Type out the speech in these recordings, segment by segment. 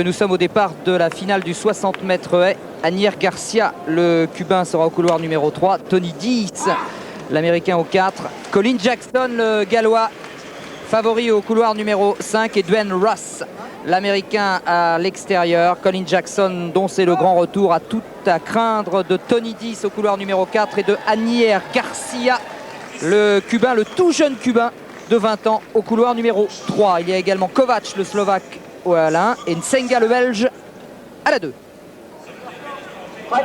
Nous sommes au départ de la finale du 60 mètres haies. Anier Garcia, le Cubain, sera au couloir numéro 3. Tony Dice, l'Américain, au 4. Colin Jackson, le Gallois, favori au couloir numéro 5. Et Dwayne Ross, l'Américain, à l'extérieur. Colin Jackson, dont c'est le grand retour, a tout à craindre de Tony Dice au couloir numéro 4 et de Anier Garcia, le Cubain, le tout jeune Cubain de 20 ans, au couloir numéro 3. Il y a également Kovac, le Slovaque, à la 1 et Nsenga, le Belge, à la 2. Bon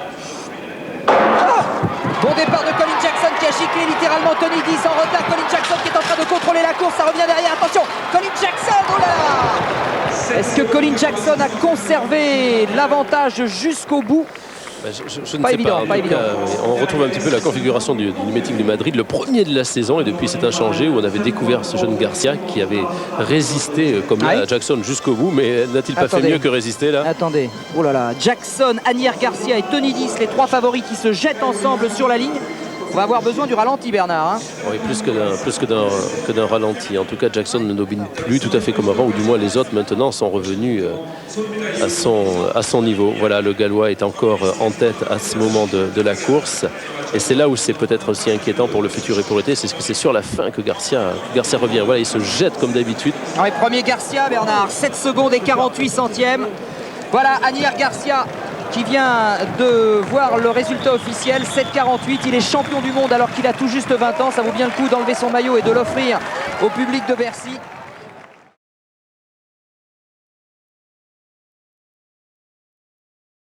départ de Colin Jackson qui a giclé littéralement Tony Dice en retard. Colin Jackson qui est en train de contrôler la course, ça revient derrière, attention, Colin Jackson, oh là! Est-ce que Colin Jackson a conservé l'avantage jusqu'au bout? Je ne sais pas, en tout cas, on retrouve un petit peu la configuration du meeting de Madrid, le premier de la saison, et depuis c'est inchangé, où on avait découvert ce jeune Garcia qui avait résisté comme là à Jackson jusqu'au bout, mais n'a-t-il pas fait mieux que résister là? Attendez, oh là là, Jackson, Anier Garcia et Tony Dice, les trois favoris qui se jettent ensemble sur la ligne. On va avoir besoin du ralenti, Bernard. Oui, plus que d'un ralenti. En tout cas, Jackson ne domine plus tout à fait comme avant, ou du moins les autres maintenant sont revenus à son niveau. Voilà, le Gallois est encore en tête à ce moment de la course. Et c'est là où c'est peut-être aussi inquiétant pour le futur et pour l'été, c'est que c'est sur la fin que Garcia revient. Voilà, il se jette comme d'habitude. Oui, premier Garcia, Bernard, 7 secondes et 48 centièmes. Voilà, Anier Garcia qui vient de voir le résultat officiel, 7,48, il est champion du monde alors qu'il a tout juste 20 ans, ça vaut bien le coup d'enlever son maillot et de l'offrir au public de Bercy.